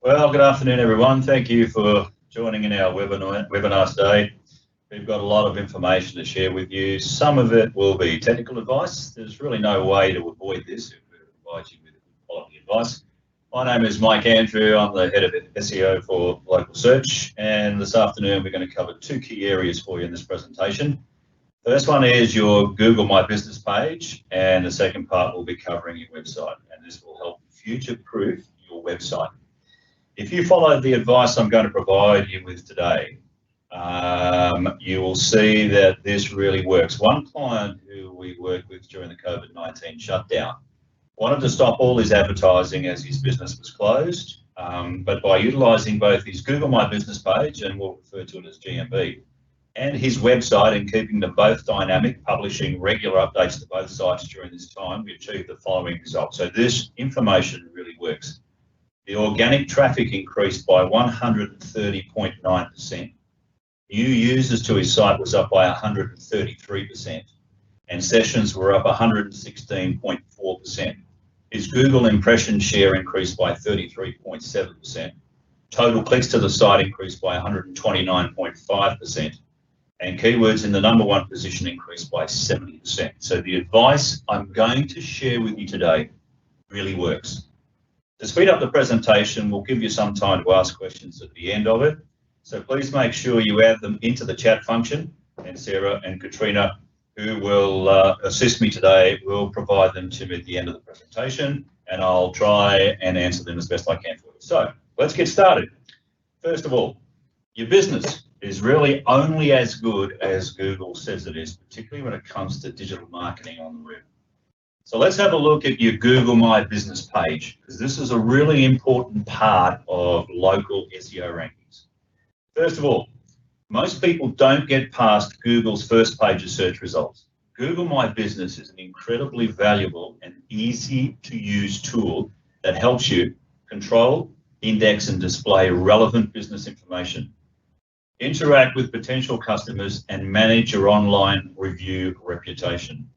Well, good afternoon, everyone. Thank you for joining in our webinar today. We've got a lot of information to share with you. Some of it will be technical advice. There's really no way to avoid this if we provide you with quality advice. My name is Mike Andrew. I'm the head of SEO for Localsearch, and this afternoon we're going to cover two key areas for you in this presentation. The first one is your Google My Business page, and the second part will be covering your website, and this will help future-proof your website. If you follow the advice I'm going to provide you with today, you will see that this really works. One client who we worked with during the COVID-19 shutdown wanted to stop all his advertising as his business was closed, but by utilising both his Google My Business page, and we'll refer to it as GMB, and his website, and keeping them both dynamic, publishing regular updates to both sites during this time, we achieved the following results. So this information really works. The organic traffic increased by 130.9%. New users to his site was up by 133%, and sessions were up 116.4%. His Google impression share increased by 33.7%. Total clicks to the site increased by 129.5%, and keywords in the #1 position increased by 70%. So the advice I'm going to share with you today really works. To speed up the presentation, we'll give you some time to ask questions at the end of it. So please make sure you add them into the chat function, and Sarah and Katrina, who will assist me today, will provide them to me at the end of the presentation, and I'll try and answer them as best I can for you. So let's get started. First of all, your business is really only as good as Google says it is, particularly when it comes to digital marketing on the web. So let's have a look at your Google My Business page, because this is a really important part of local SEO rankings. First of all, most people don't get past Google's first page of search results. Google My Business is an incredibly valuable and easy to use tool that helps you control, index and display relevant business information, interact with potential customers, and manage your online review reputation.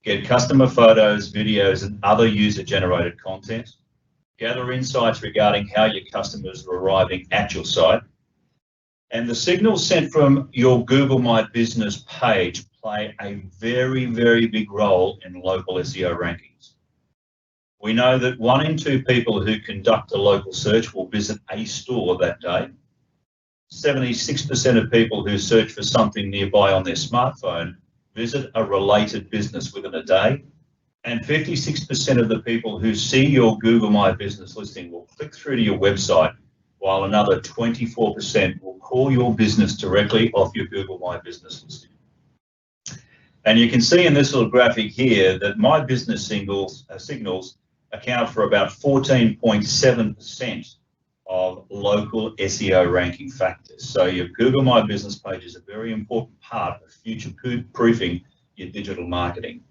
Get customer photos, videos, and other user-generated content. Gather insights regarding how your customers are arriving at your site. And the signals sent from your Google My Business page play a very, very big role in local SEO rankings. We know that 1 in 2 people who conduct a local search will visit a store that day. 76% of people who search for something nearby on their smartphone visit a related business within a day, and 56% of the people who see your Google My Business listing will click through to your website, while another 24% will call your business directly off your Google My Business listing. And you can see in this little graphic here that My Business signals account for about 14.7% of local SEO ranking factors. So your Google My Business page is a very important part of future-proofing your digital marketing.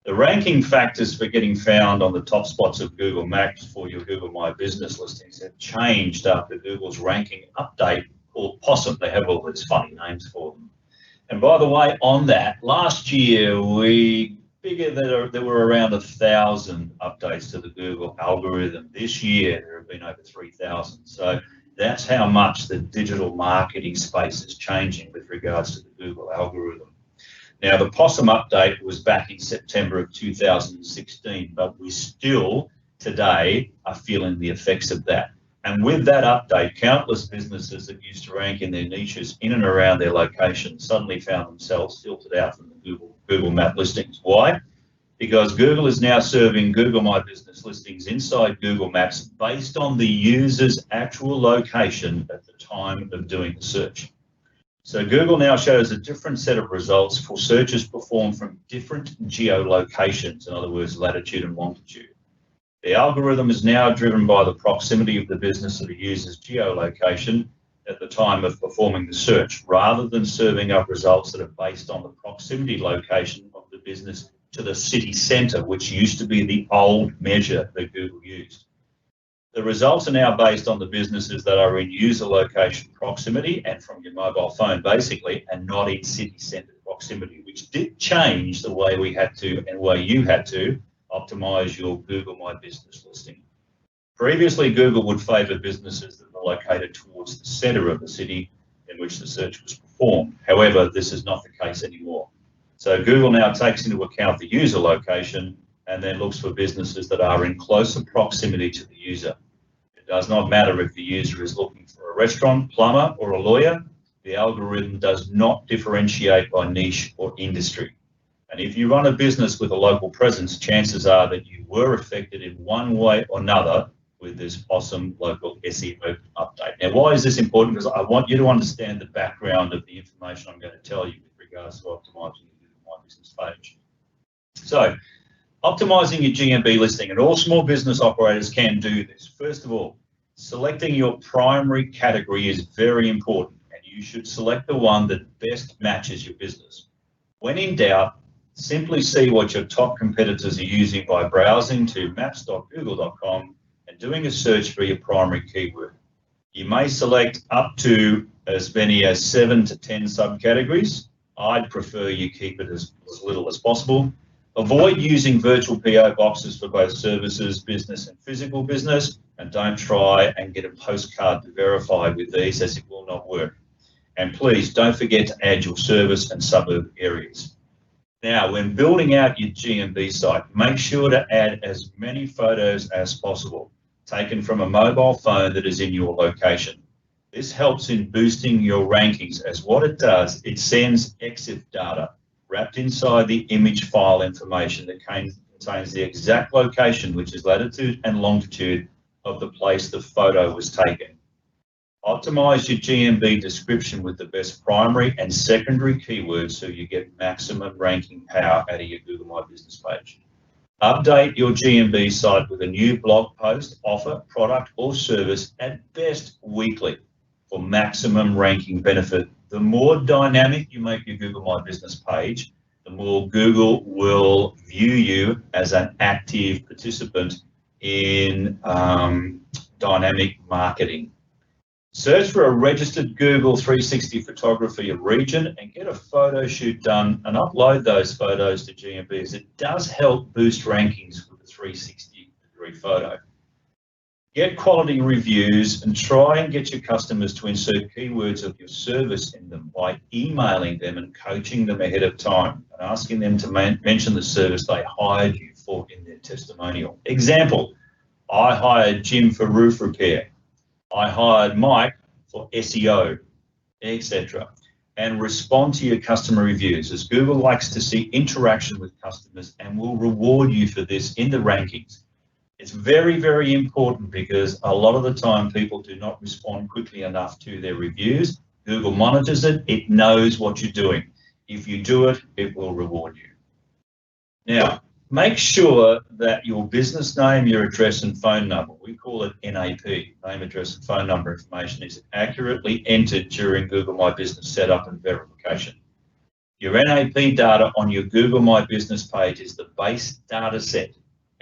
The ranking factors for getting found on the top spots of Google Maps for your Google My Business listings have changed after Google's ranking update called Possum. They have all these funny names for them. And by the way, on that, last year we figured that there were around 1,000 updates to the Google algorithm. This year there have been over 3,000. So that's how much the digital marketing space is changing with regards to the Google algorithm. Now, the Possum update was back in September of 2016, but we still today are feeling the effects of that. And with that update, countless businesses that used to rank in their niches in and around their location suddenly found themselves filtered out from the Google Map listings. Why? Because Google is now serving Google My Business listings inside Google Maps based on the user's actual location at the time of doing the search. So Google now shows a different set of results for searches performed from different geolocations, in other words, latitude and longitude. The algorithm is now driven by the proximity of the business to the user's geolocation at the time of performing the search, rather than serving up results that are based on the proximity location of the business to the city centre, which used to be the old measure that Google used. The results are now based on the businesses that are in user location proximity and from your mobile phone, basically, and not in city centre proximity, which did change the way we had to, and the way you had to, optimize your Google My Business listing. Previously, Google would favor businesses that were located towards the center of the city in which the search was performed. However, this is not the case anymore. So Google now takes into account the user location and then looks for businesses that are in closer proximity to the user. It does not matter if the user is looking for a restaurant, plumber, or a lawyer. The algorithm does not differentiate by niche or industry. And if you run a business with a local presence, chances are that you were affected in one way or another with this awesome local SEO update. Now, why is this important? Because I want you to understand the background of the information I'm going to tell you with regards to optimizing your Google My Business page. So, optimizing your GMB listing, and all small business operators can do this. First of all, selecting your primary category is very important, and you should select the one that best matches your business. When in doubt, simply see what your top competitors are using by browsing to maps.google.com and doing a search for your primary keyword. You may select up to as many as 7 to 10 subcategories. I'd prefer you keep it as little as possible. Avoid using virtual PO boxes for both services, business and physical business, and don't try and get a postcard to verify with these, as it will not work. And please don't forget to add your service and suburb areas. Now, when building out your GMB site, make sure to add as many photos as possible, taken from a mobile phone that is in your location. This helps in boosting your rankings, as what it does, it sends EXIF data wrapped inside the image file information that contains the exact location, which is latitude and longitude of the place the photo was taken. Optimize your GMB description with the best primary and secondary keywords so you get maximum ranking power out of your Google My Business page. Update your GMB site with a new blog post, offer, product, or service, at best weekly, for maximum ranking benefit. The more dynamic you make your Google My Business page, the more Google will view you as an active participant in dynamic marketing. Search for a registered Google 360 photography of region and get a photo shoot done and upload those photos to GMB, as it does help boost rankings with a 360-degree photo. Get quality reviews and try and get your customers to insert keywords of your service in them by emailing them and coaching them ahead of time and asking them to mention the service they hired you for in their testimonial. Example, I hired Jim for roof repair. I hired Mike for SEO, etc. And respond to your customer reviews, as Google likes to see interaction with customers and will reward you for this in the rankings. It's very, very important, because a lot of the time people do not respond quickly enough to their reviews. Google monitors it, it knows what you're doing. If you do it, it will reward you. Now, make sure that your business name, your address and phone number, we call it NAP, name, address and phone number information, is accurately entered during Google My Business setup and verification. Your NAP data on your Google My Business page is the base data set,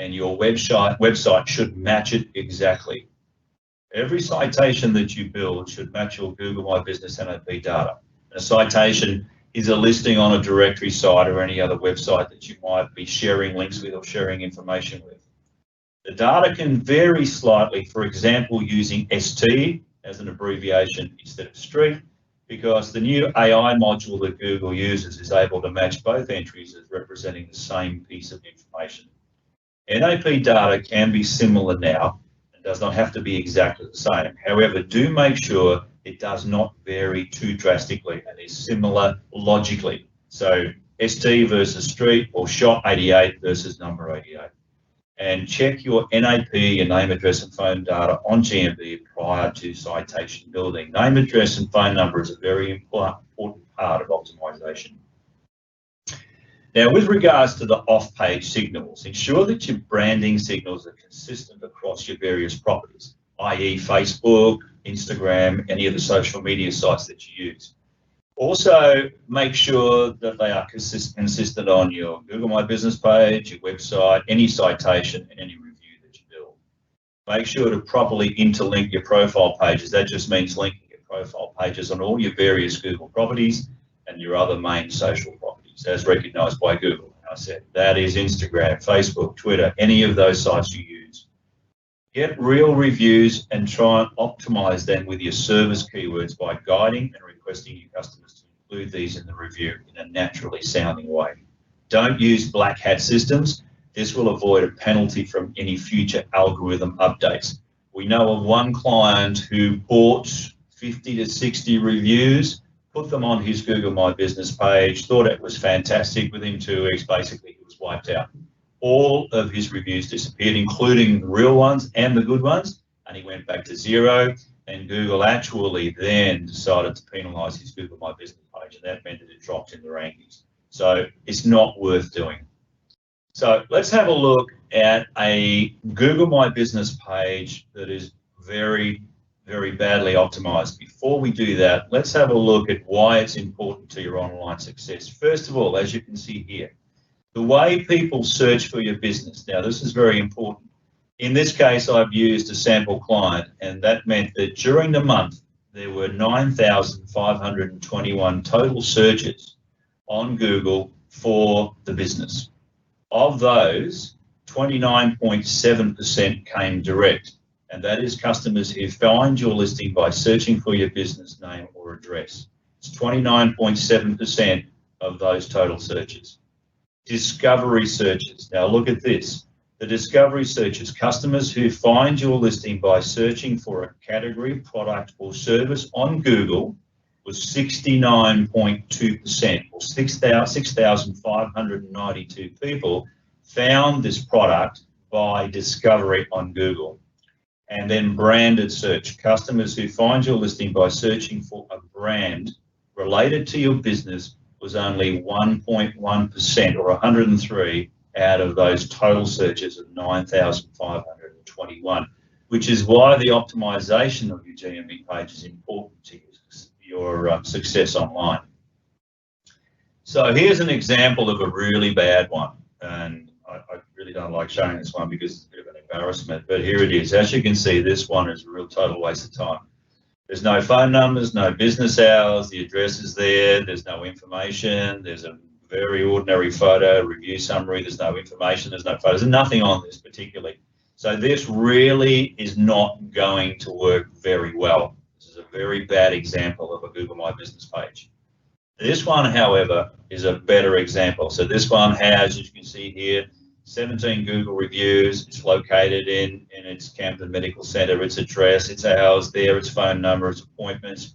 and your website should match it exactly. Every citation that you build should match your Google My Business NAP data. A citation is a listing on a directory site or any other website that you might be sharing links with or sharing information with. The data can vary slightly, for example, using ST as an abbreviation instead of street, because the new AI module that Google uses is able to match both entries as representing the same piece of information. NAP data can be similar now and does not have to be exactly the same. However, do make sure it does not vary too drastically and is similar logically. So ST versus street, or shot 88 versus number 88. And check your NAP, your name, address and phone data on GMB prior to citation building. Name, address and phone number is a very important part of optimization. Now, with regards to the off-page signals, ensure that your branding signals are consistent across your various properties, i.e. Facebook, Instagram, any of the social media sites that you use. Also, make sure that they are consistent on your Google My Business page, your website, any citation, and any review that you build. Make sure to properly interlink your profile pages. That just means linking your profile pages on all your various Google properties and your other main social properties, as recognized by Google. I said, that is Instagram, Facebook, Twitter, any of those sites you use. Get real reviews and try and optimize them with your service keywords by guiding and requesting your customers to include these in the review in a naturally sounding way. Don't use black hat systems. This will avoid a penalty from any future algorithm updates. We know of one client who bought 50 to 60 reviews, put them on his Google My Business page, thought it was fantastic. Within 2 weeks, basically, he was wiped out. All of his reviews disappeared, including the real ones and the good ones, and he went back to 0. And Google actually then decided to penalize his Google My Business page, and that meant that it dropped in the rankings. So it's not worth doing. So let's have a look at a Google My Business page that is very, very badly optimized. Before we do that, let's have a look at why it's important to your online success. First of all, as you can see here, the way people search for your business. Now, this is very important. In this case, I've used a sample client, and that meant that during the month, there were 9,521 total searches on Google for the business. Of those, 29.7% came direct, and that is customers who find your listing by searching for your business name or address. It's 29.7% of those total searches. Discovery searches. Now look at this. The discovery searches, customers who find your listing by searching for a category, product or service on Google, was 69.2%, or 6,592 people found this product by discovery on Google. And then branded search, customers who find your listing by searching for a brand related to your business was only 1.1%, or 103 out of those total searches of 9,521, which is why the optimization of your GMB page is important to your success online. So here's an example of a really bad one, and I really don't like showing this one because it's a bit of an embarrassment, but here it is. As you can see, this one is a real total waste of time. There's no phone numbers, no business hours, the address is there, there's no information, there's a very ordinary photo, review summary, there's no information, there's no photos, there's nothing on this particularly. So this really is not going to work very well. This is a very bad example of a Google My Business page. This one, however, is a better example. So this one has, as you can see here, 17 Google reviews. It's located in its Camden Medical Center, its address, its hours there, its phone number, its appointments.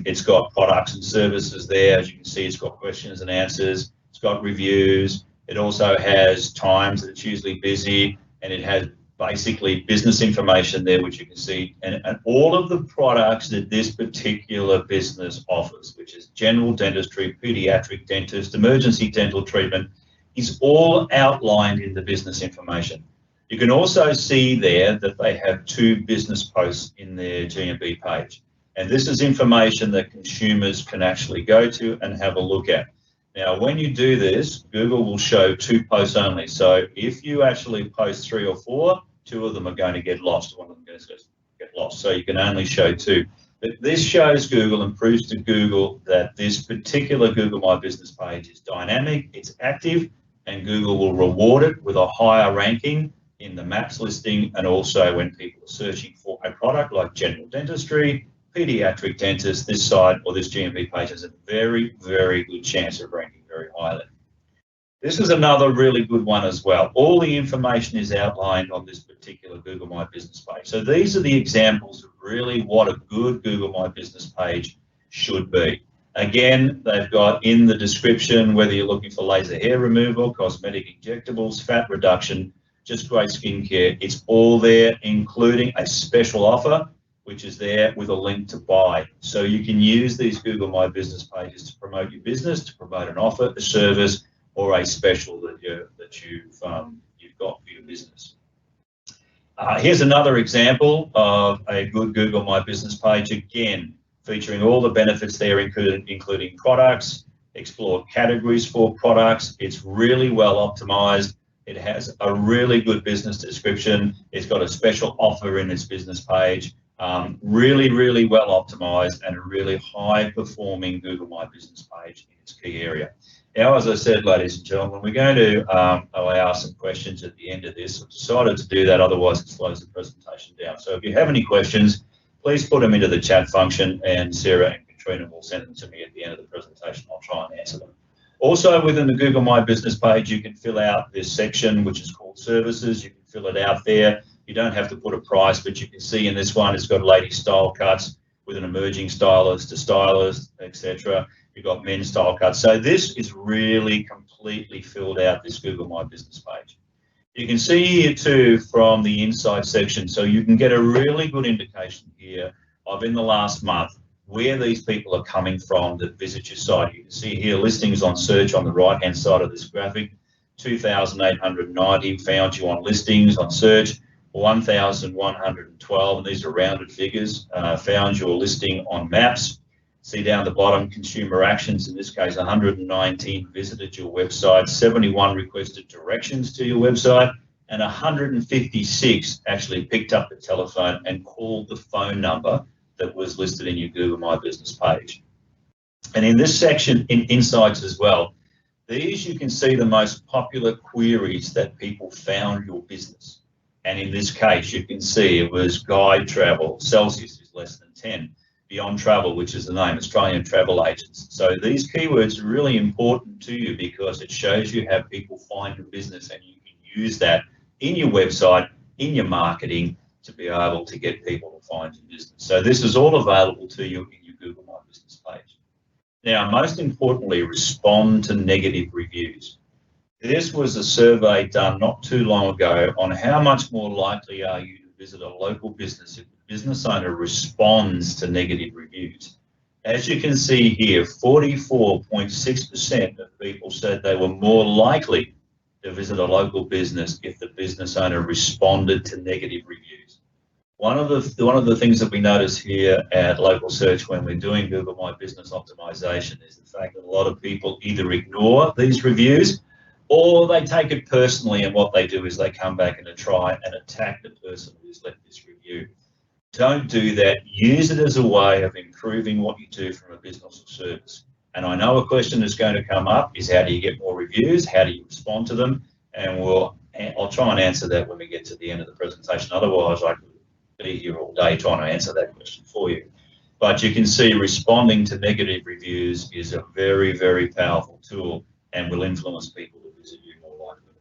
It's got products and services there. As you can see, it's got questions and answers. It's got reviews. It also has times that it's usually busy, and it has basically business information there, which you can see, and all of the products that this particular business offers, which is general dentistry, pediatric dentist, emergency dental treatment, is all outlined in the business information. You can also see there that they have 2 business posts in their GMB page. And this is information that consumers can actually go to and have a look at. Now, when you do this, Google will show 2 posts only. So if you actually post 3 or 4, 2 of them are going to get lost. One of them is going to get lost. So you can only show 2. But this shows Google and proves to Google that this particular Google My Business page is dynamic, it's active, and Google will reward it with a higher ranking in the maps listing, and also when people are searching for a product like general dentistry, pediatric dentist, this site or this GMB page has a very, very good chance of ranking very highly. This is another really good one as well. All the information is outlined on this particular Google My Business page. So these are the examples of really what a good Google My Business page should be. Again, they've got in the description whether you're looking for laser hair removal, cosmetic injectables, fat reduction, just great skincare. It's all there, including a special offer, which is there with a link to buy. So you can use these Google My Business pages to promote your business, to promote an offer, a service, or a special that you've got for your business. Here's another example of a good Google My Business page, again, featuring all the benefits there, including products, explore categories for products. It's really well optimized. It has a really good business description. It's got a special offer in its business page. Really, really well optimized and a really high performing Google My Business page in its key area. Now, as I said, ladies and gentlemen, we're going to allow some questions at the end of this. I've decided to do that, otherwise it slows the presentation down. So if you have any questions, please put them into the chat function, and Sarah and Katrina will send them to me at the end of the presentation. I'll try and answer them. Also, within the Google My Business page, you can fill out this section, which is called services. You can fill it out there. You don't have to put a price, but you can see in this one, it's got lady style cuts with an emerging stylist, a stylist, etc. You've got men's style cuts. So this is really completely filled out, this Google My Business page. You can see here too from the inside section, so you can get a really good indication here of, in the last month, where these people are coming from that visit your site. You can see here listings on search on the right hand side of this graphic. 2,890 found you on listings on search. 1,112, and these are rounded figures, found your listing on maps. See down the bottom, consumer actions, in this case 119 visited your website, 71 requested directions to your website, and 156 actually picked up the telephone and called the phone number that was listed in your Google My Business page. And in this section, in Insights as well, these you can see the most popular queries that people found your business. And in this case, you can see it was guide travel, Celsius is less than 10, Beyond Travel, which is the name, Australian travel agents. So these keywords are really important to you because it shows you how people find your business, and you can use that in your website, in your marketing, to be able to get people to find your business. So this is all available to you in your Google My Business page. Now, most importantly, respond to negative reviews. This was a survey done not too long ago on how much more likely are you to visit a local business if the business owner responds to negative reviews. As you can see here, 44.6% of people said they were more likely to visit a local business if the business owner responded to negative reviews. One of the things that we notice here at Localsearch when we're doing Google My Business optimization is the fact that a lot of people either ignore these reviews or they take it personally, and what they do is they come back and try and attack the person who's left this review. Don't do that. Use it as a way of improving what you do from a business or service. And I know a question that's going to come up is, how do you get more reviews? How do you respond to them? And I'll try and answer that when we get to the end of the presentation. Otherwise, I could be here all day trying to answer that question for you. But you can see responding to negative reviews is a very, very powerful tool and will influence people to visit you more likely.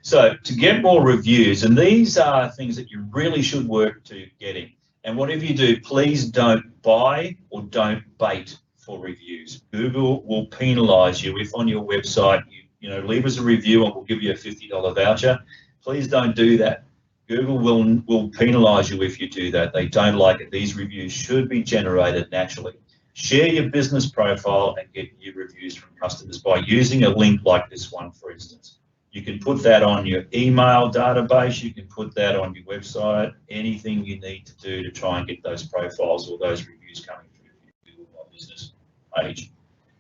So to get more reviews, and these are things that you really should work to getting. And whatever you do, please don't buy or don't bait for reviews. Google will penalize you if on your website you leave us a review and we'll give you a $50 voucher. Please don't do that. Google will penalize you if you do that. They don't like it. These reviews should be generated naturally. Share your business profile and get your reviews from customers by using a link like this one, for instance. You can put that on your email database, you can put that on your website, anything you need to do to try and get those profiles or those reviews coming through your Google My Business page.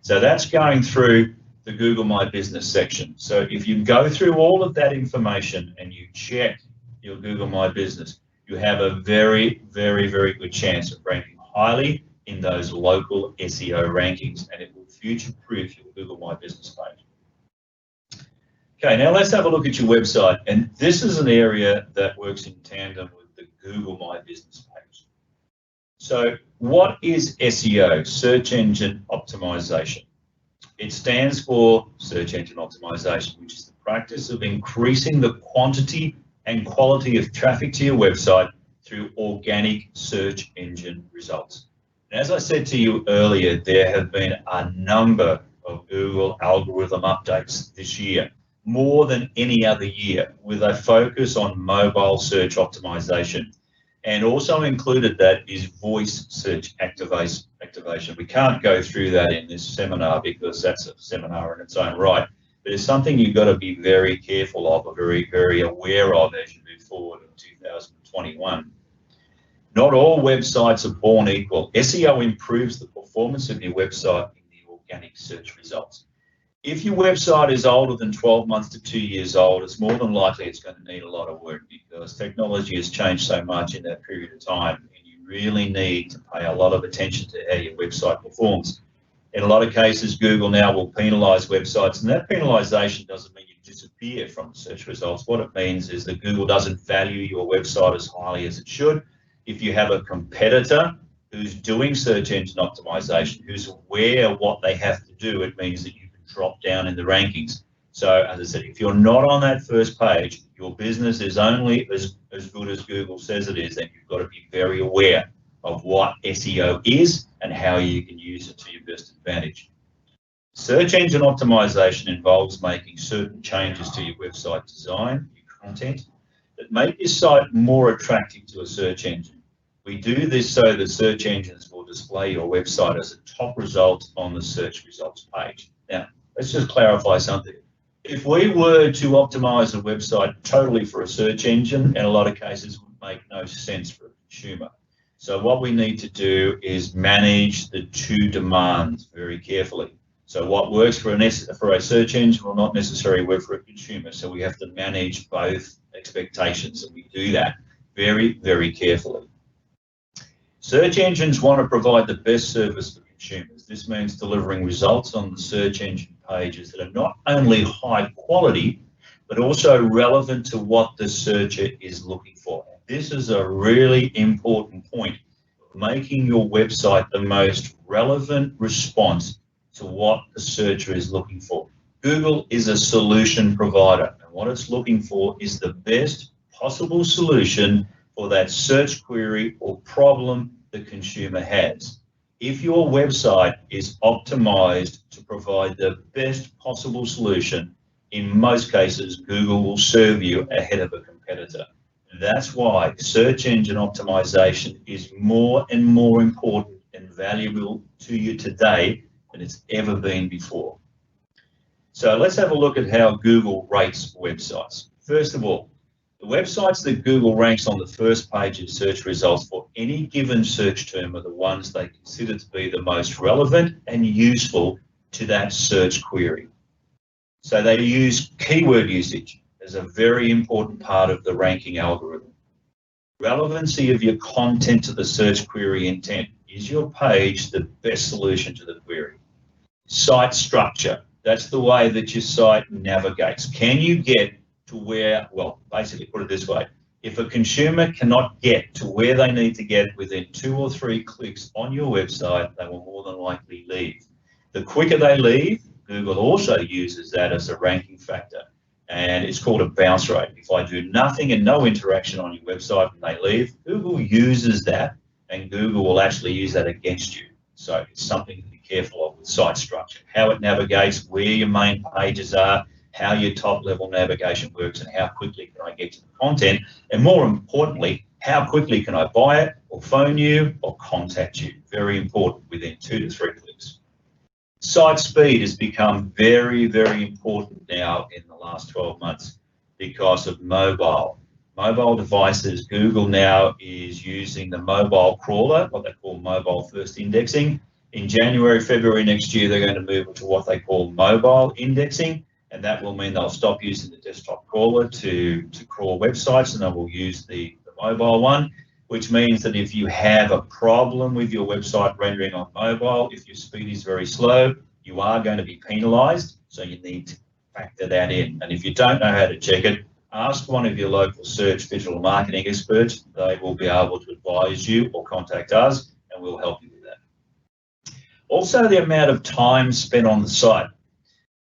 So that's going through the Google My Business section. So if you go through all of that information and you check your Google My Business, you have a very, very, very good chance of ranking highly in those local SEO rankings, and it will future-proof your Google My Business page. Okay, now let's have a look at your website, and this is an area that works in tandem with the Google My Business page. So what is SEO, search engine optimization? It stands for search engine optimization, which is the practice of increasing the quantity and quality of traffic to your website through organic search engine results. As I said to you earlier, there have been a number of Google algorithm updates this year, more than any other year, with a focus on mobile search optimization. And also included that is voice search activation. We can't go through that in this seminar because that's a seminar in its own right, but it's something you've got to be very careful of, or very, very aware of as you move forward in 2021. Not all websites are born equal. SEO improves the performance of your website in the organic search results. If your website is older than 12 months to 2 years old, it's more than likely it's going to need a lot of work because technology has changed so much in that period of time, and you you really need to pay a lot of attention to how your website performs. In a lot of cases, Google now will penalize websites, and that penalization doesn't mean you disappear from the search results. What it means is that Google doesn't value your website as highly as it should. If you have a competitor who's doing search engine optimization, who's aware of what they have to do, it means that you can drop down in the rankings. So, as I said, if you're not on that first page, your business is only as good as Google says it is, and you've got to be very aware of what SEO is and how you can use it to your best advantage. Search engine optimization involves making certain changes to your website design, your content, that make your site more attractive to a search engine. We do this so that search engines will display your website as a top result on the search results page. Now, let's just clarify something. If we were to optimize a website totally for a search engine, in a lot of cases, it would make no sense for a consumer. So what we need to do is manage the two demands very carefully. So what works for a search engine will not necessarily work for a consumer. So we have to manage both expectations, and we do that very, very carefully. Search engines want to provide the best service for consumers. This means delivering results on the search engine pages that are not only high quality, but also relevant to what the searcher is looking for. This is a really important point, making your website the most relevant response to what the searcher is looking for. Google is a solution provider, and what it's looking for is the best possible solution for that search query or problem the consumer has. If your website is optimized to provide the best possible solution, in most cases, Google will serve you ahead of a competitor. That's why search engine optimization is more and more important and valuable to you today than it's ever been before. So let's have a look at how Google rates websites. First of all, the websites that Google ranks on the first page of search results for any given search term are the ones they consider to be the most relevant and useful to that search query. So they use keyword usage as a very important part of the ranking algorithm. Relevancy of your content to the search query intent. Is your page the best solution to the query? Site structure. That's the way that your site navigates. Can you get to where, well, basically put it this way, if a consumer cannot get to where they need to get within 2 or 3 clicks on your website, they will more than likely leave. The quicker they leave, Google also uses that as a ranking factor, and it's called a bounce rate. If I do nothing and no interaction on your website and they leave, Google uses that, and Google will actually use that against you. So it's something to be careful of with site structure, how it navigates, where your main pages are, how your top level navigation works, and how quickly can I get to the content, and more importantly, how quickly can I buy it or phone you or contact you. Very important, within 2 to 3 clicks. Site speed has become very, very important now in the last 12 months because of mobile. Mobile devices, Google now is using the mobile crawler, what they call mobile first indexing. In January, February next year, they're going to move to what they call mobile indexing, and that will mean they'll stop using the desktop crawler to crawl websites, and they will use the mobile one, which means that if you have a problem with your website rendering on mobile, if your speed is very slow, you are going to be penalized, so you need to factor that in. And if you don't know how to check it, ask one of your local search digital marketing experts. They will be able to advise you, or contact us and we'll help you with that. Also, the amount of time spent on the site.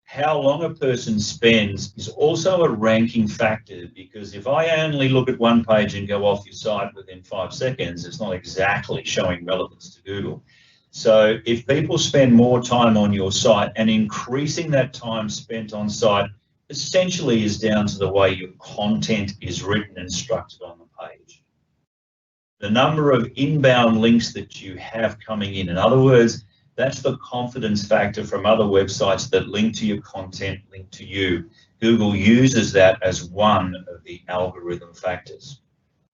How long a person spends is also a ranking factor, because if I only look at one page and go off your site within 5 seconds, it's not exactly showing relevance to Google. So if people spend more time on your site, and increasing that time spent on site essentially is down to the way your content is written and structured on the page. The number of inbound links that you have coming in other words, that's the confidence factor from other websites that link to your content, link to you. Google uses that as one of the algorithm factors,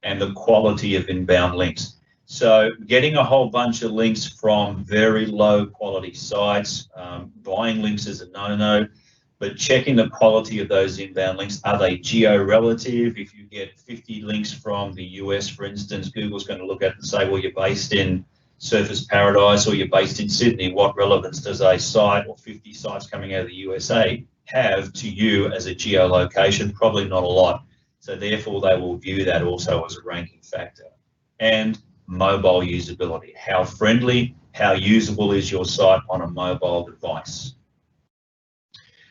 and the quality of inbound links. So getting a whole bunch of links from very low quality sites, buying links is a no-no. but checking the quality of those inbound links. Are they geo-relative? If you get 50 links from the US, for instance, Google's going to look at and say, well, you're based in Surfers Paradise or you're based in Sydney. What relevance does a site or 50 sites coming out of the USA have to you as a geolocation? Probably not a lot. So therefore, they will view that also as a ranking factor. And mobile usability. How friendly, how usable is your site on a mobile device?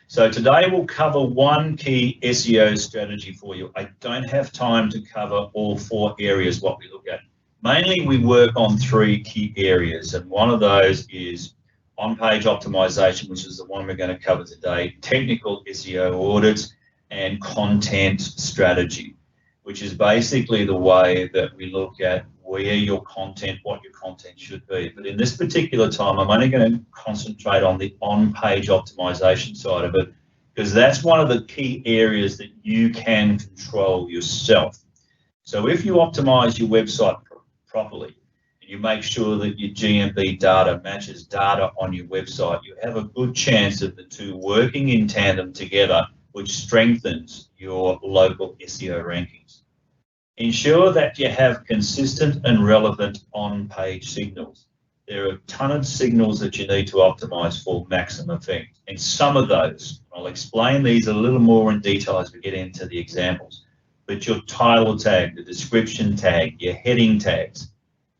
So today we'll cover one key SEO strategy for you. I don't have time to cover all 4 areas what we look at. Mainly we work on 3 key areas, and one of those is on-page optimization, which is the one we're going to cover today, technical SEO audits, and content strategy, which is basically the way that we look at where your content, what your content should be. But in this particular time, I'm only going to concentrate on the on-page optimization side of it, because that's one of the key areas that you can control yourself. So if you optimize your website properly, and you make sure that your GMB data matches data on your website, you have a good chance of the 2 working in tandem together, which strengthens your local SEO rankings. Ensure that you have consistent and relevant on-page signals. There are a ton of signals that you need to optimize for maximum effect. And some of those, I'll explain these a little more in detail as we get into the examples, but your title tag, the description tag, your heading tags,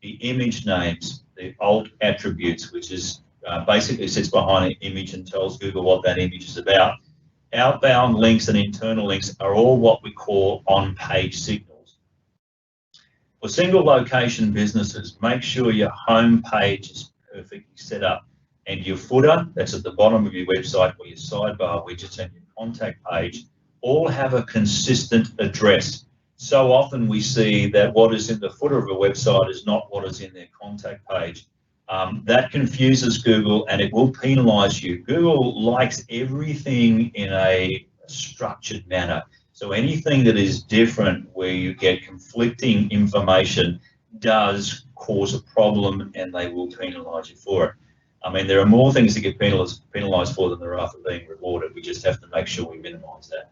the image names, the alt attributes, which is basically sits behind an image and tells Google what that image is about. Outbound links and internal links are all what we call on-page signals. For single location businesses, make sure your home page is perfectly set up and your footer, that's at the bottom of your website, or your sidebar widgets and your contact page, all have a consistent address. So often we see that what is in the footer of a website is not what is in their contact page. That confuses Google and it will penalize you. Google likes everything in a structured manner. So anything that is different where you get conflicting information does cause a problem and they will penalise you for it. I mean, there are more things to get penalised for than there are for being rewarded. We just have to make sure we minimise that.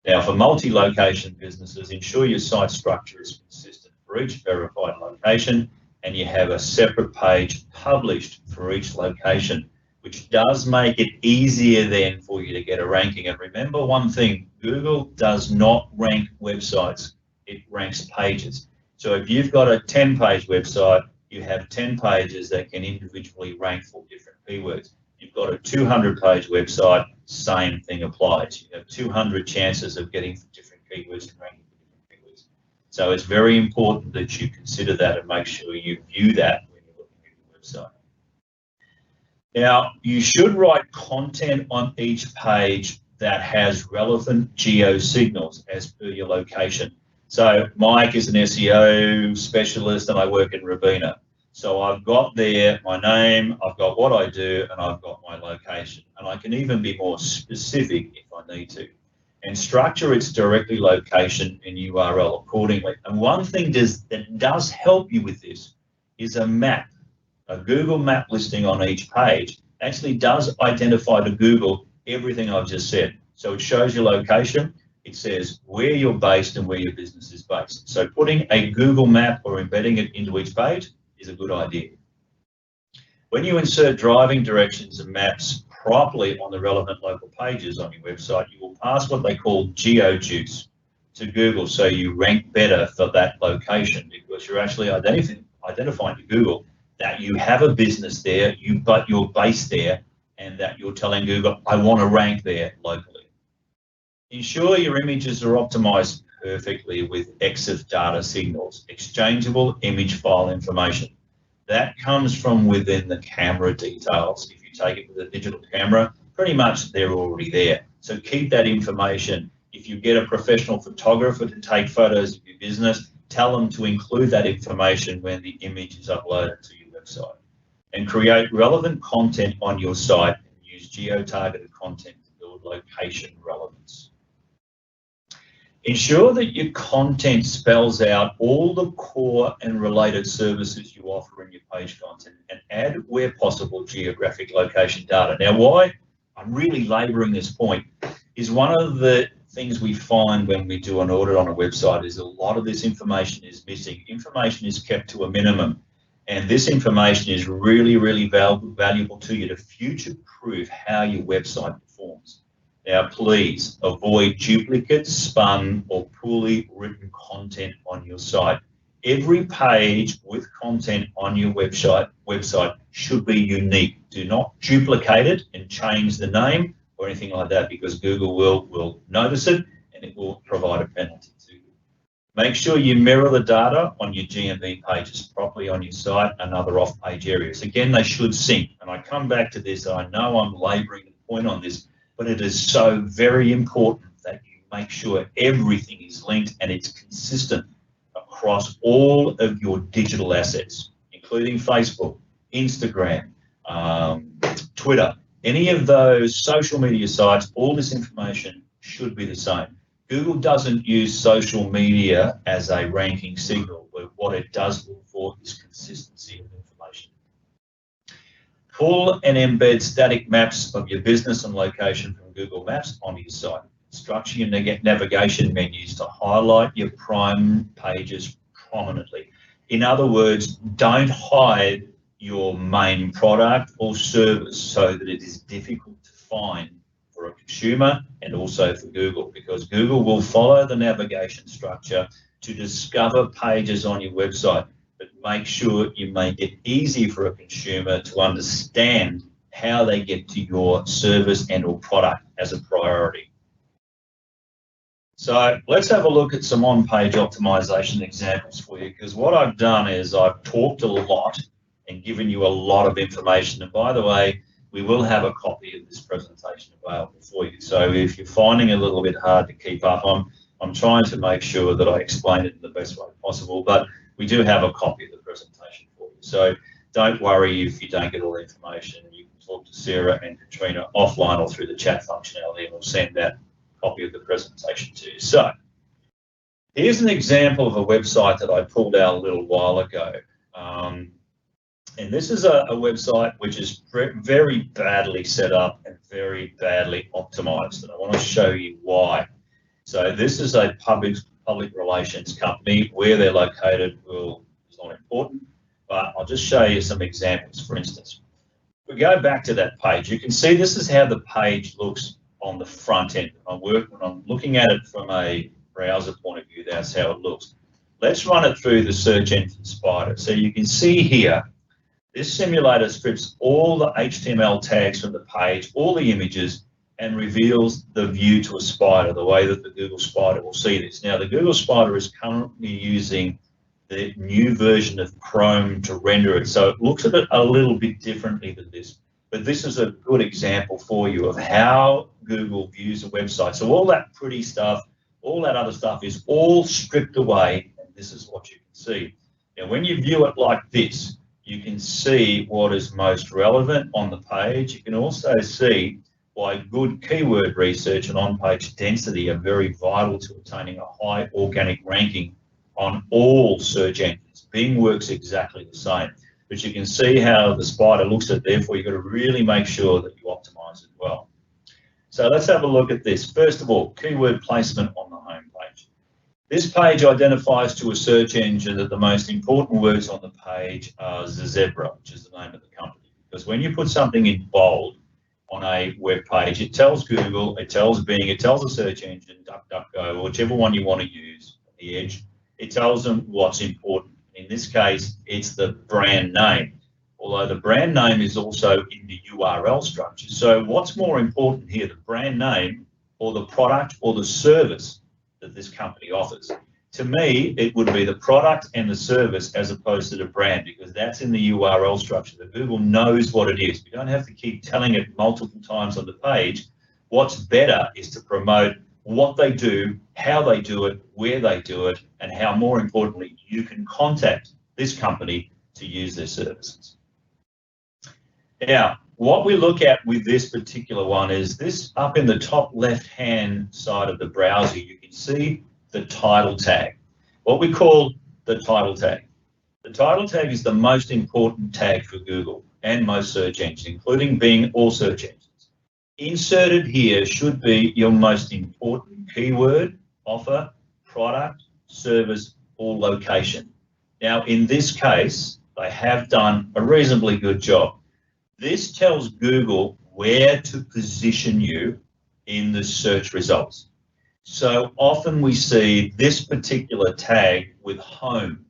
Now, for multi-location businesses, ensure your site structure is consistent for each verified location and you have a separate page published for each location, which does make it easier then for you to get a ranking. And remember one thing, Google does not rank websites, it ranks pages. So if you've got a 10-page website, you have 10 pages that can individually rank for different keywords. You've got a 200-page website, same thing applies. You have 200 chances of getting different keywords and ranking for different keywords. So it's very important that you consider that and make sure you view that when you're looking at your website. Now, you should write content on each page that has relevant geo signals as per your location. So Mike is an SEO specialist and I work in Robina. So I've got there my name, I've got what I do, and I've got my location. And I can even be more specific if I need to. And structure its directly location and URL accordingly. And one thing that does help you with this is a map. A Google map listing on each page actually does identify to Google everything I've just said. So it shows your location, it says where you're based and where your business is based. So putting a Google map or embedding it into each page is a good idea. When you insert driving directions and maps properly on the relevant local pages on your website, you will pass what they call GeoJuice to Google, so you rank better for that location because you're actually identifying to Google that you have a business there, but you're based there, and that you're telling Google, I want to rank there locally. Ensure your images are optimized perfectly with EXIF data signals, exchangeable image file information. That comes from within the camera details. If you take it with a digital camera, pretty much they're already there. So keep that information. If you get a professional photographer to take photos of your business, tell them to include that information when the image is uploaded to your website. And create relevant content on your site and use geo-targeted content to build location relevance. Ensure that your content spells out all the core and related services you offer in your page content and add, where possible, geographic location data. Now, why I'm really laboring this point, is one of the things we find when we do an audit on a website is a lot of this information is missing. Information is kept to a minimum, and this information is really, really valuable to you to future-proof how your website performs. Now, please avoid duplicates, spam, or poorly written content on your site. Every page with content on your website should be unique. Do not duplicate it and change the name or anything like that, because Google will notice it and it will provide a penalty to you. Make sure you mirror the data on your GMV pages properly on your site and other off-page areas. Again, they should sync. And I come back to this, I know I'm laboring the point on this, but it is so very important that you make sure everything is linked and it's consistent across all of your digital assets, including Facebook, Instagram, Twitter, any of those social media sites. All this information should be the same. Google doesn't use social media as a ranking signal, but what it does look for is consistency of information. Pull and embed static maps of your business and location from Google Maps onto your site. Structure your navigation menus to highlight your prime pages prominently. In other words, don't hide your main product or service so that it is difficult to find for a consumer and also for Google, because Google will follow the navigation structure to discover pages on your website, but make sure you make it easy for a consumer to understand how they get to your service and or product as a priority. So let's have a look at some on-page optimization examples for you, because what I've done is I've talked a lot and given you a lot of information. And by the way, we will have a copy of this presentation available for you. So if you're finding it a little bit hard to keep up, I'm trying to make sure that I explain it in the best way possible, but we do have a copy of the presentation for you. So don't worry if you don't get all the information. You can talk to Sarah and Katrina offline or through the chat functionality, and we'll send that copy of the presentation to you. So here's an example of a website that I pulled out a little while ago. And this is a website which is very badly set up and very badly optimized. And I want to show you why. So this is a public relations company. Where they're located is not important, but I'll just show you some examples. For instance, if we go back to that page, you can see this is how the page looks on the front end. When I'm looking at it from a browser point of view, that's how it looks. Let's run it through the search engine spider. So you can see here, this simulator strips all the HTML tags from the page, all the images, and reveals the view to a spider, the way that the Google Spider will see this. Now, the Google Spider is currently using the new version of Chrome to render it, so it looks at it a little bit differently than this. But this is a good example for you of how Google views a website. So all that pretty stuff, all that other stuff is all stripped away, and this is what you can see. Now, when you view it like this, you can see what is most relevant on the page. You can also see why good keyword research and on-page density are very vital to obtaining a high organic ranking on all search engines. Bing works exactly the same, but you can see how the spider looks at it. Therefore, you've got to really make sure that you optimize it well. So let's have a look at this. First of all, keyword placement on the home page. This page identifies to a search engine that the most important words on the page are zebra, which is the name of the company. Because when you put something in bold on a web page, it tells Google, it tells Bing, it tells the search engine, DuckDuckGo, or whichever one you want to use at the edge, it tells them what's important. In this case, it's the brand name, although the brand name is also in the URL structure. So what's more important here, the brand name or the product or the service that this company offers? To me, it would be the product and the service as opposed to the brand, because that's in the URL structure. The Google knows what it is. We don't have to keep telling it multiple times on the page. What's better is to promote what they do, how they do it, where they do it, and how, more importantly, you can contact this company to use their services. Now, what we look at with this particular one is this up in the top left-hand side of the browser, you can see the title tag, what we call the title tag. The title tag is the most important tag for Google and most search engines, including Bing, all search engines. Inserted here should be your most important keyword, offer, product, service, or location. Now, in this case, they have done a reasonably good job. This tells Google where to position you in the search results. So often we see this particular tag with home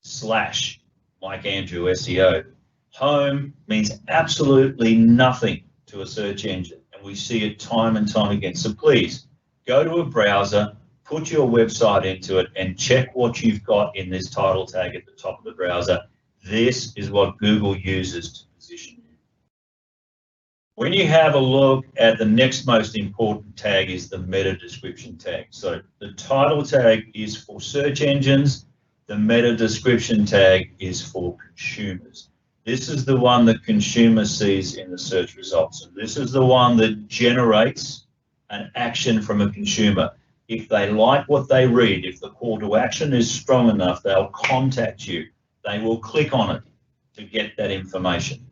slash Mike Andrew SEO. Home means absolutely nothing to a search engine, and we see it time and time again. So please go to a browser, put your website into it, and check what you've got in this title tag at the top of the browser. This is what Google uses to position you. When you have a look at the next most important tag is the meta description tag. So the title tag is for search engines. The meta description tag is for consumers. This is the one that consumer sees in the search results. And this is the one that generates an action from a consumer. If they like what they read, if the call to action is strong enough, they'll contact you. They will click on it to get that information.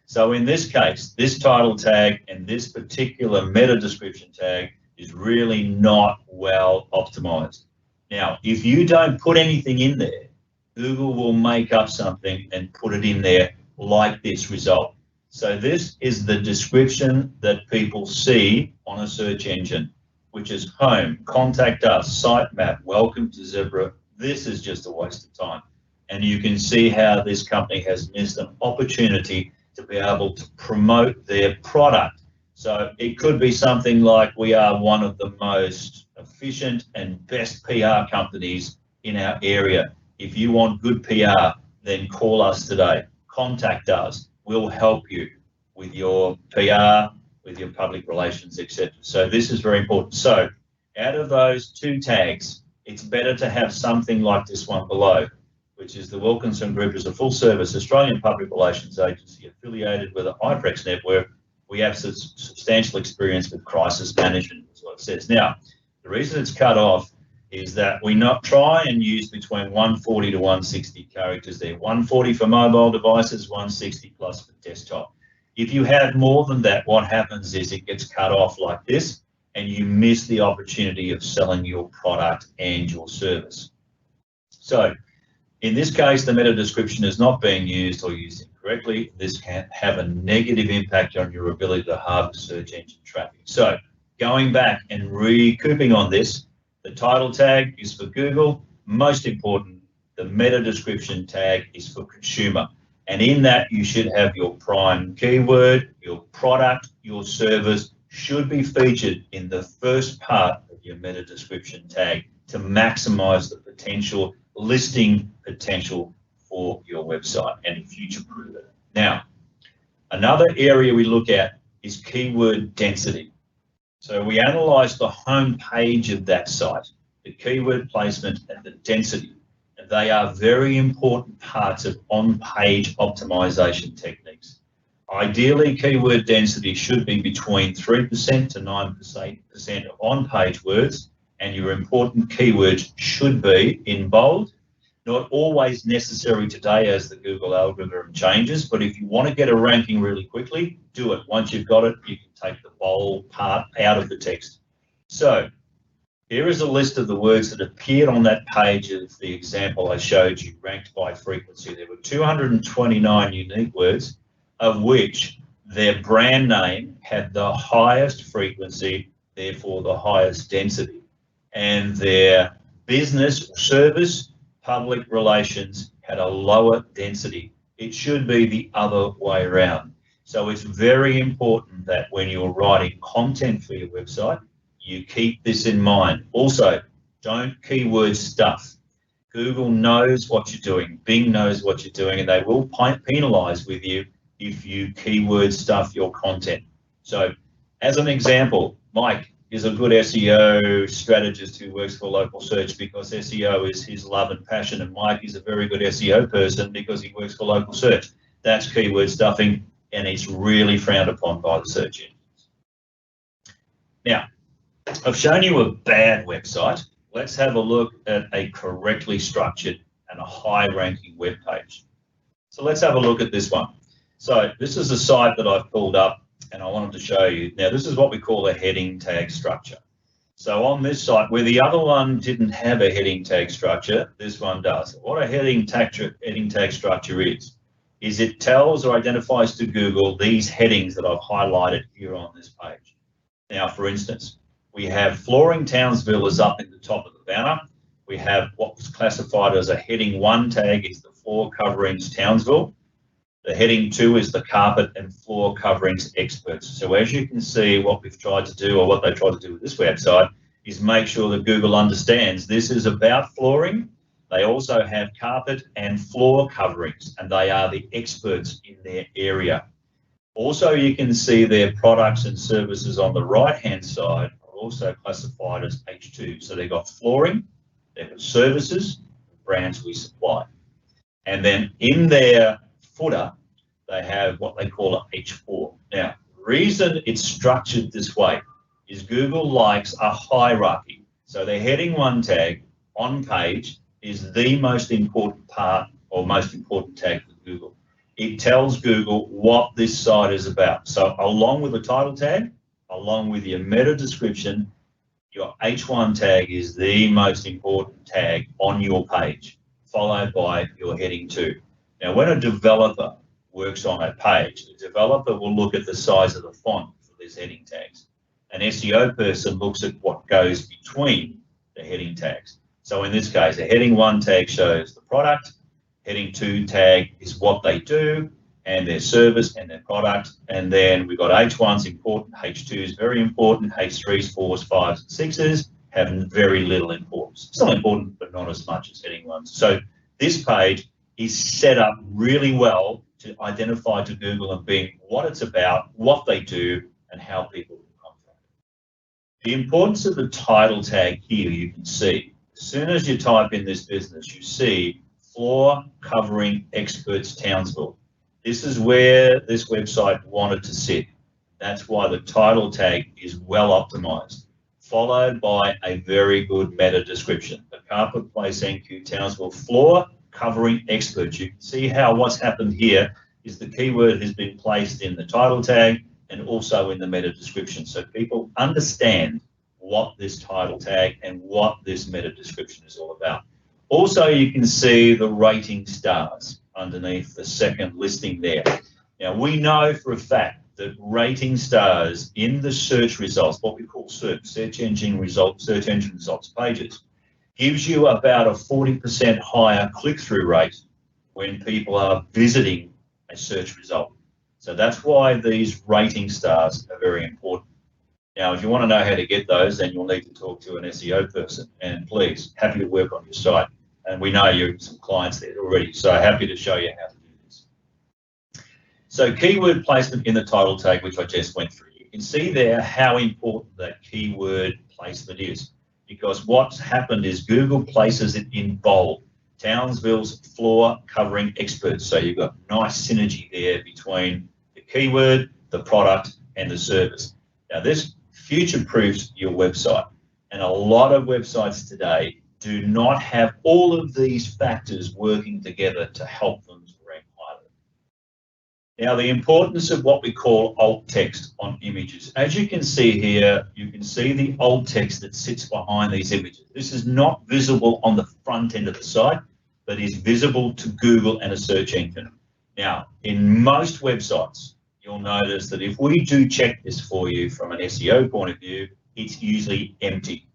So in this case, this title tag and this particular meta description tag is really not well optimized. Now, if you don't put anything in there, Google will make up something and put it in there like this result. So this is the description that people see on a search engine, which is home, contact us, sitemap, welcome to Zebra. This is just a waste of time. And you can see how this company has missed an opportunity to be able to promote their product. So it could be something like, we are one of the most efficient and best PR companies in our area. If you want good PR, then call us today. Contact us. We'll help you with your PR, with your public relations, etc. So this is very important. So out of those two tags, it's better to have something like this one below, which is the Wilkinson Group is a full-service Australian public relations agency affiliated with the iPrex network. We have substantial experience with crisis management, is what it says. Now, the reason it's cut off is that we not try and use between 140 to 160 characters there. 140 for mobile devices, 160 plus for desktop. If you have more than that, what happens is it gets cut off like this, and you miss the opportunity of selling your product and your service. So in this case, the meta description is not being used or used incorrectly. This can have a negative impact on your ability to harvest search engine traffic. So going back and recouping on this, the title tag is for Google. Most important, the meta description tag is for consumer. And in that, you should have your prime keyword, your product, your service should be featured in the first part of your meta description tag to maximize the potential listing potential for your website and future-proof it. Now, another area we look at is keyword density. So we analyze the home page of that site, the keyword placement and the density. And they are very important parts of on-page optimization techniques. Ideally, keyword density should be between 3% to 9% of on-page words, and your important keywords should be in bold. Not always necessary today as the Google algorithm changes, but if you want to get a ranking really quickly, do it. Once you've got it, you can take the bold part out of the text. So here is a list of the words that appeared on that page of the example I showed you, ranked by frequency. There were 229 unique words, of which their brand name had the highest frequency, therefore the highest density, and their business or service, public relations, had a lower density. It should be the other way around. So it's very important that when you're writing content for your website, you keep this in mind. Also, don't keyword stuff. Google knows what you're doing, Bing knows what you're doing, and they will penalize with you if you keyword stuff your content. So as an example, Mike is a good SEO strategist who works for Localsearch because SEO is his love and passion, and Mike is a very good SEO person because he works for Localsearch. That's keyword stuffing, and it's really frowned upon by the search engines. Now, I've shown you a bad website. Let's have a look at a correctly structured and a high-ranking web page. So let's have a look at this one. So this is a site that I've pulled up, and I wanted to show you. Now, this is what we call a heading tag structure. So on this site, where the other one didn't have a heading tag structure, this one does. What a heading tag structure is it tells or identifies to Google these headings that I've highlighted here on this page. Now, for instance, we have Flooring Townsville is up in the top of the banner. We have what was classified as a heading 1 tag is the floor coverings Townsville. The heading 2 is the carpet and floor coverings experts. So as you can see, what we've tried to do, or what they tried to do with this website, is make sure that Google understands this is about flooring. They also have carpet and floor coverings, and they are the experts in their area. Also, you can see their products and services on the right-hand side are also classified as H2. So they've got flooring, they've got services, brands we supply. And then in their footer, they have what they call an H4. Now, the reason it's structured this way is Google likes a hierarchy. So their heading 1 tag on page is the most important part or most important tag for Google. It tells Google what this site is about. So along with the title tag, along with your meta description, your H1 tag is the most important tag on your page, followed by your heading 2. Now, when a developer works on a page, the developer will look at the size of the font for these heading tags. An SEO person looks at what goes between the heading tags. So in this case, a heading 1 tag shows the product, heading 2 tag is what they do and their service and their product, and then we've got H1's important, H2 is very important, H3's, 4's, 5's, and 6's have very little importance. Still important, but not as much as heading 1's. So this page is set up really well to identify to Google and Bing what it's about, what they do, and how people can contact it. The importance of the title tag here, you can see, as soon as you type in this business, you see Floor Covering Experts Townsville. This is where this website wanted to sit. That's why the title tag is well optimized, followed by a very good meta description. The Carpet Place NQ Townsville Floor Covering Experts. You can see how what's happened here is the keyword has been placed in the title tag and also in the meta description. So people understand what this title tag and what this meta description is all about. Also, you can see the rating stars underneath the second listing there. Now, we know for a fact that rating stars in the search results, what we call search engine results pages, gives you about a 40% higher click-through rate when people are visiting a search result. So that's why these rating stars are very important. Now, if you want to know how to get those, then you'll need to talk to an SEO person. And please, happy to work on your site. And we know you have some clients there already, so happy to show you how to do this. So keyword placement in the title tag, which I just went through. You can see there how important that keyword placement is, because what's happened is Google places it in bold. Townsville's Floor Covering Experts. So you've got nice synergy there between the keyword, the product, and the service. Now, this future-proofs your website, and a lot of websites today do not have all of these factors working together to help them to rank highly. Now, the importance of what we call alt text on images. As you can see here, you can see the alt text that sits behind these images. This is not visible on the front end of the site, but is visible to Google and a search engine. Now, in most websites, you'll notice that if we do check this for you from an SEO point of view, it's usually empty.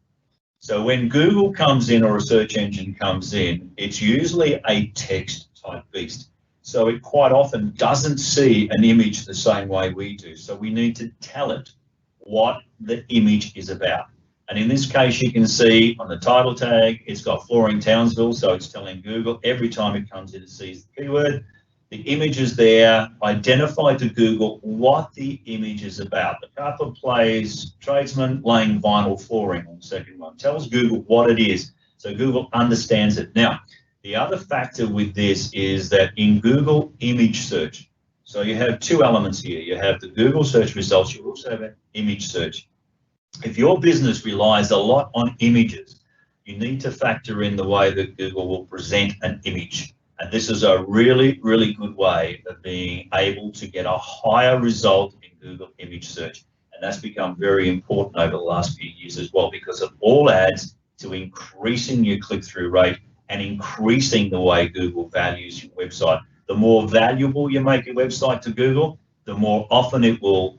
So when Google comes in or a search engine comes in, it's usually a text type beast. So it quite often doesn't see an image the same way we do. So we need to tell it what the image is about. And in this case, you can see on the title tag, it's got Flooring Townsville. So it's telling Google every time it comes in, it sees the keyword. The image is there, identify to Google what the image is about. The Carpet Place tradesman laying vinyl flooring on the second one tells Google what it is, so Google understands it. Now, the other factor with this is that in Google image search, so you have two elements here. You have the Google search results, you also have an image search. If your business relies a lot on images, you need to factor in the way that Google will present an image. And this is a really, really good way of being able to get a higher result in Google image search. And that's become very important over the last few years as well, because it all adds to increasing your click-through rate and increasing the way Google values your website. The more valuable you make your website to Google, the more often it will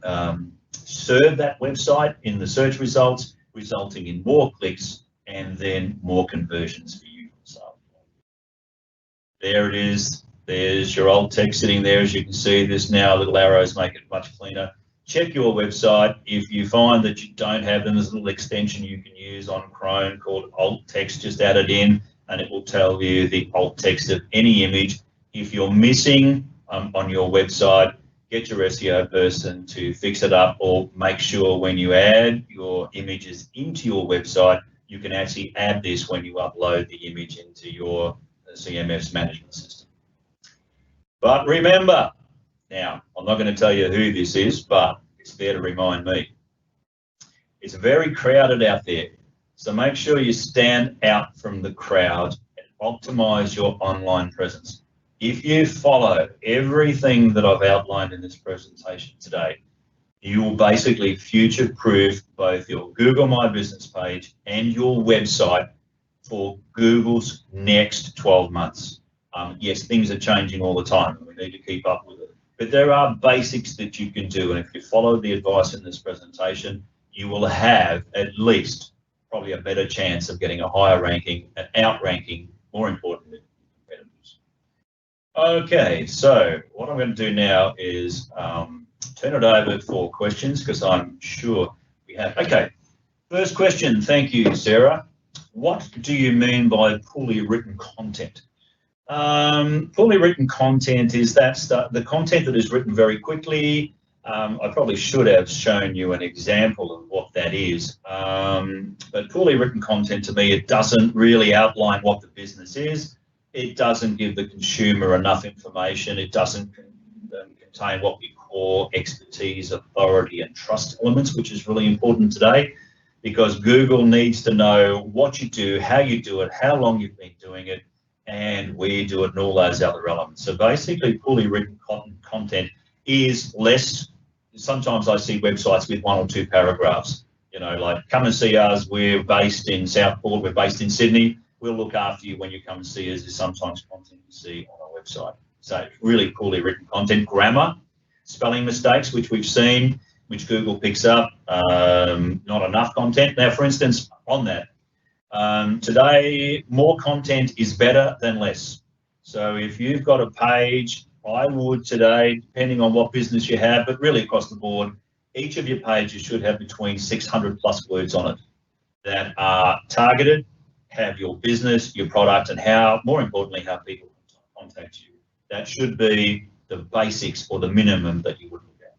serve that website in the search results, resulting in more clicks and then more conversions for you. So there it is. There's your alt text sitting there. As you can see, there's now little arrows make it much cleaner. Check your website. If you find that you don't have them, there's a little extension you can use on Chrome called alt text. Just add it in and it will tell you the alt text of any image. If you're missing on your website, get your SEO person to fix it up, or make sure when you add your images into your website, you can actually add this when you upload the image into your CMS management system. But remember, now, I'm not going to tell you who this is, but it's there to remind me. It's very crowded out there, so make sure you stand out from the crowd and optimize your online presence. If you follow everything that I've outlined in this presentation today, you will basically future-proof both your Google My Business page and your website for Google's next 12 months. Yes, things are changing all the time and we need to keep up with it. But there are basics that you can do, and if you follow the advice in this presentation, you will have at least probably a better chance of getting a higher ranking and outranking, more importantly, competitors. Okay, so what I'm going to do now is turn it over for questions, because I'm sure we have. Okay, first question. Thank you, Sarah. What do you mean by poorly written content? Poorly written content is the content that is written very quickly. I probably should have shown you an example of what that is. But poorly written content, to me, it doesn't really outline what the business is. It doesn't give the consumer enough information. It doesn't contain what we call expertise, authority, and trust elements, which is really important today, because Google needs to know what you do, how you do it, how long you've been doing it, and where you do it, and all those other elements. So basically, poorly written content is less. Sometimes I see websites with 1 or 2 paragraphs, you know, like, come and see us, we're based in Southport, we're based in Sydney, we'll look after you when you come and see us, is sometimes content you see on our website. So really poorly written content. Grammar, spelling mistakes, which we've seen, which Google picks up, not enough content. Now, for instance, on that, today, more content is better than less. So if you've got a page, I would today, depending on what business you have, but really across the board, each of your pages should have between 600 plus words on it that are targeted, have your business, your product, and how, more importantly, how people contact you. That should be the basics or the minimum that you would look at.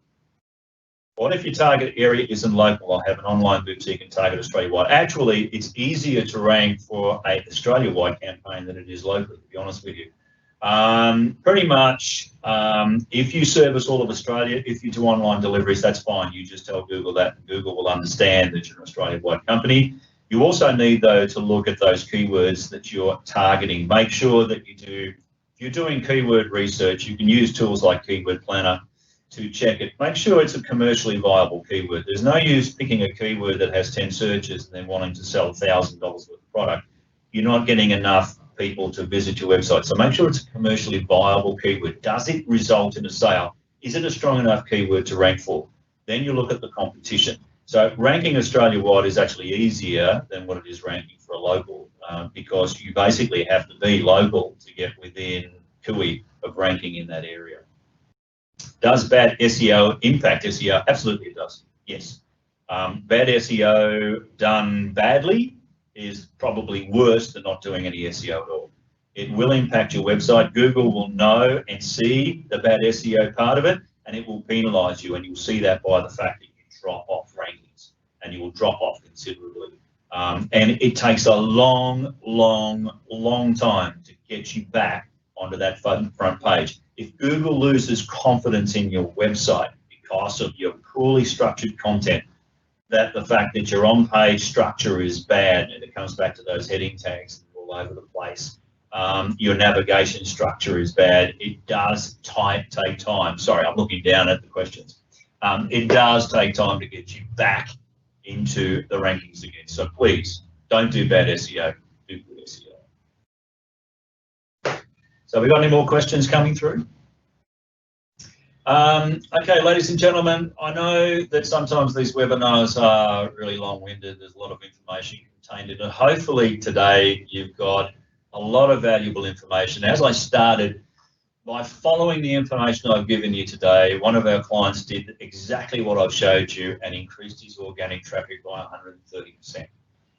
What if your target area isn't local? I have an online boutique and target Australia-wide. Actually, it's easier to rank for an Australia-wide campaign than it is locally, to be honest with you. Pretty much, if you service all of Australia, if you do online deliveries, that's fine. You just tell Google that, and Google will understand that you're an Australia-wide company. You also need, though, to look at those keywords that you're targeting. Make sure that you do, if you're doing keyword research, you can use tools like Keyword Planner to check it. Make sure it's a commercially viable keyword. There's no use picking a keyword that has 10 searches and then wanting to sell $1,000 worth of product. You're not getting enough people to visit your website. So make sure it's a commercially viable keyword. Does it result in a sale? Is it a strong enough keyword to rank for? Then you look at the competition. So ranking Australia-wide is actually easier than what it is ranking for a local, because you basically have to be local to get within cooey of ranking in that area. Does bad SEO impact SEO? Absolutely it does, yes. Bad SEO done badly is probably worse than not doing any SEO at all. It will impact your website. Google will know and see the bad SEO part of it, and it will penalise you, and you'll see that by the fact that you drop off rankings, and you will drop off considerably. And it takes a long time to get you back onto that front page. If Google loses confidence in your website because of your poorly structured content, that the fact that your on-page structure is bad, and it comes back to those heading tags all over the place, your navigation structure is bad, it does take time. Sorry, I'm looking down at the questions. It does take time to get you back into the rankings again. So please don't do bad SEO, do good SEO. So we got any more questions coming through? Okay, ladies and gentlemen, I know that sometimes these webinars are really long-winded. There's a lot of information contained in it. Hopefully today you've got a lot of valuable information. As I started, by following the information I've given you today, one of our clients did exactly what I've showed you and increased his organic traffic by 130%.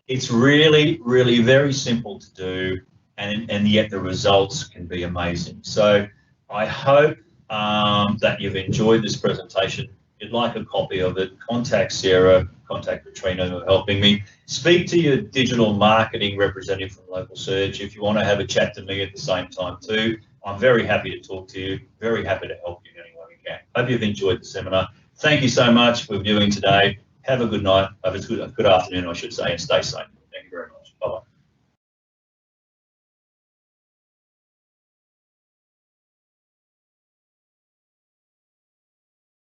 It's really, really very simple to do, and yet the results can be amazing. So I hope that you've enjoyed this presentation. If you'd like a copy of it, contact Sarah, contact Katrina, who are helping me. Speak to your digital marketing representative from Localsearch if you want to have a chat to me at the same time too. I'm very happy to talk to you, very happy to help you in any way we can. Hope you've enjoyed the seminar. Thank you so much for viewing today. Have a good night, have a good afternoon, I should say, and stay safe.